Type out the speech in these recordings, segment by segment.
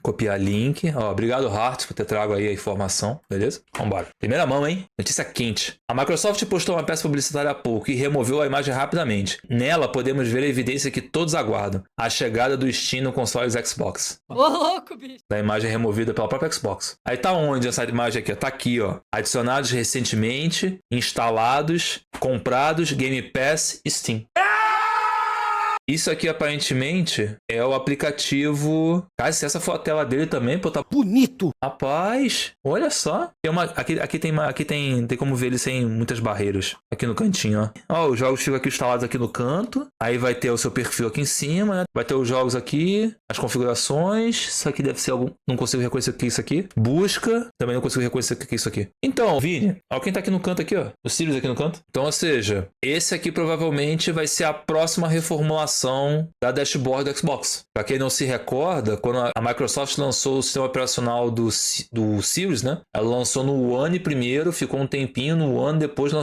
Copiar link. Ó, obrigado, Hart, por ter trago aí a informação. Beleza? Vambora. Primeira mão, hein? Notícia quente. A Microsoft postou uma peça publicitária há pouco e removeu a imagem rapidamente. Nela, podemos ver a evidência que todos aguardam. A chegada do Steam no console Xbox. Ô, louco, bicho. Da imagem removida pela própria Xbox. Aí tá onde essa imagem aqui? Tá aqui, ó. Adicionados recentemente, instalados, comprados, Game Pass, Steam. Isso aqui, aparentemente, é o aplicativo... Cara, se essa for a tela dele também, pô, tá bonito. Rapaz, olha só. Aqui tem como ver ele sem muitas barreiras. Aqui no cantinho, ó. Ó, os jogos ficam aqui instalados aqui no canto. Aí vai ter o seu perfil aqui em cima, né? Vai ter os jogos aqui, as configurações. Isso aqui deve ser algum... Não consigo reconhecer o que é isso aqui. Busca. Também não consigo reconhecer o que é isso aqui. Então, Vini, ó, quem tá aqui no canto aqui, ó. O Sirius aqui no canto. Então, ou seja, esse aqui provavelmente vai ser a próxima reformulação da dashboard do Xbox. Para quem não se recorda, quando a Microsoft lançou o sistema operacional do Series, né? Ela lançou no One primeiro, ficou um tempinho no One, depois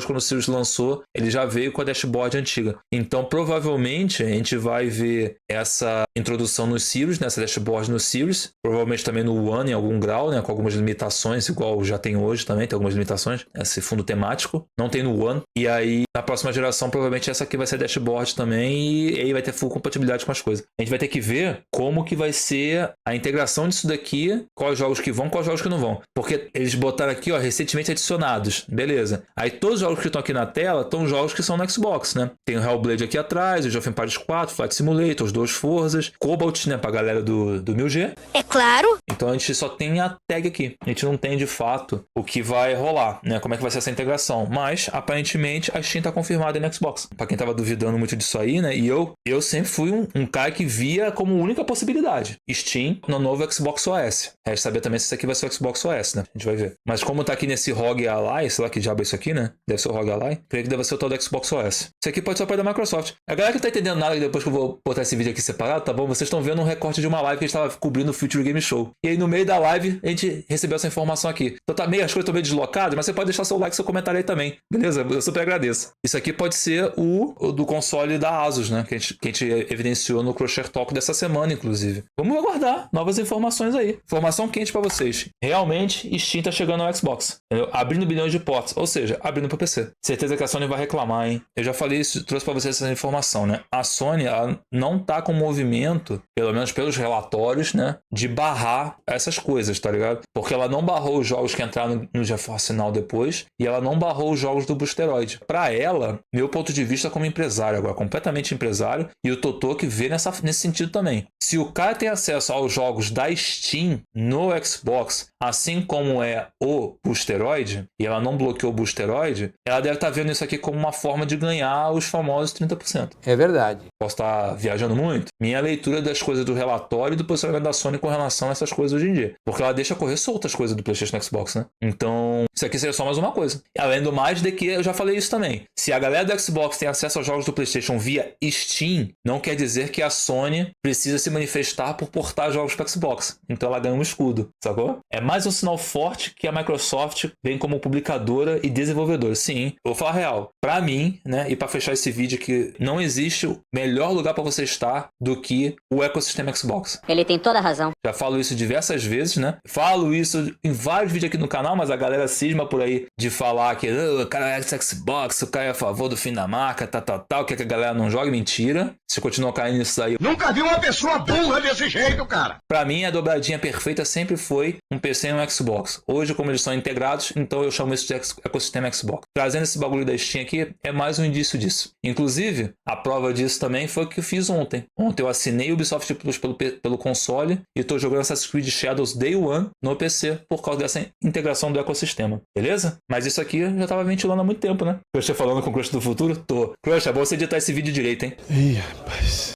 quando o Series lançou, ele já veio com a dashboard antiga. Então, provavelmente, a gente vai ver essa introdução no Series, né? Essa dashboard no Series, provavelmente também no One em algum grau, né? Com algumas limitações, igual já tem hoje também, tem algumas limitações, esse fundo temático, não tem no One. E aí, na próxima geração, provavelmente essa aqui vai ser a dashboard também, e aí vai ter full compatibilidade com as coisas. A gente vai ter que ver como que vai ser a integração disso daqui, quais jogos que vão, quais jogos que não vão. Porque eles botaram aqui, ó, recentemente adicionados. Beleza. Aí todos os jogos que estão aqui na tela estão jogos que são no Xbox, né? Tem o Hellblade aqui atrás, o Age of Empires 4, Flight Simulator, os dois Forzas, Cobalt, né, pra galera do 1000G. É claro. Então a gente só tem a tag aqui. A gente não tem de fato o que vai rolar, né? Como é que vai ser essa integração. Mas, aparentemente, a Steam tá confirmada no Xbox. Pra quem tava duvidando muito disso aí, né? E eu sempre fui um cara que via como única possibilidade Steam no novo Xbox OS. Resta saber também se isso aqui vai ser o Xbox OS, né? A gente vai ver. Mas como tá aqui nesse ROG Ally, sei lá que diabo é isso aqui, né? Deve ser o ROG Ally. Creio que deve ser o tal do Xbox OS. Isso aqui pode ser o pai da Microsoft. A galera que não tá entendendo nada, depois que eu vou botar esse vídeo aqui separado, tá bom? Vocês estão vendo um recorte de uma live que a gente tava cobrindo o Future Game Show. E aí no meio da live a gente recebeu essa informação aqui. Então tá meio, as coisas estão meio deslocadas, mas você pode deixar seu like e seu comentário aí também. Beleza? Eu super agradeço. Isso aqui pode ser o do console da Asus, né? Que a gente evidenciou no Crusher Talk dessa semana, inclusive. Vamos aguardar novas informações aí. Informação quente pra vocês. Realmente, Steam tá chegando ao Xbox. Entendeu? Abrindo bilhões de portas. Ou seja, abrindo pro PC. Certeza que a Sony vai reclamar, hein? Eu já falei isso, trouxe pra vocês essa informação, né? A Sony, ela não tá com movimento, pelo menos pelos relatórios, né? De barrar essas coisas, tá ligado? Porque ela não barrou os jogos que entraram no GeForce Now depois e ela não barrou os jogos do Boosteroid. Pra ela, meu ponto de vista como empresário, agora completamente empresário, e o Totô que vê nesse sentido também. Se o cara tem acesso aos jogos da Steam no Xbox, assim como é o Boosteroid, e ela não bloqueou o Boosteroid, ela deve estar vendo isso aqui como uma forma de ganhar os famosos 30%. É verdade. Posso estar viajando muito? Minha leitura das coisas do relatório e do posicionamento da Sony com relação a essas coisas hoje em dia. Porque ela deixa correr soltas as coisas do PlayStation e Xbox, né? Então, isso aqui seria só mais uma coisa. Além do mais de que, eu já falei isso também. Se a galera do Xbox tem acesso aos jogos do PlayStation via Steam, não quer dizer que a Sony precisa se manifestar por portar jogos para Xbox. Então ela ganha um escudo, sacou? É mais um sinal forte que a Microsoft vem como publicadora e desenvolvedora. Sim, eu vou falar real. Pra mim, né, e pra fechar esse vídeo aqui, não existe o melhor lugar pra você estar do que o ecossistema Xbox. Ele tem toda a razão. Já falo isso diversas vezes, né? Falo isso em vários vídeos aqui no canal, mas a galera cisma por aí de falar que o cara é Xbox, o cara é a favor do fim da marca, tal, que a galera não joga. Mentira. Se continuar caindo nisso aí... Nunca vi uma pessoa burra desse jeito, cara. Pra mim, a dobradinha perfeita sempre foi um PC e um Xbox. Hoje, como eles são integrados, então eu chamo isso de ecossistema Xbox. Trazendo esse bagulho da Steam aqui, é mais um indício disso. Inclusive, a prova disso também foi o que eu fiz ontem. Ontem eu assinei o Ubisoft Plus pelo console e tô jogando Assassin's Creed Shadows Day One no PC por causa dessa integração do ecossistema. Beleza? Mas isso aqui eu já tava ventilando há muito tempo, né? Crusher falando com o Crusher do futuro? Tô. Crusher, é bom você editar esse vídeo direito, hein? Ih, rapaz.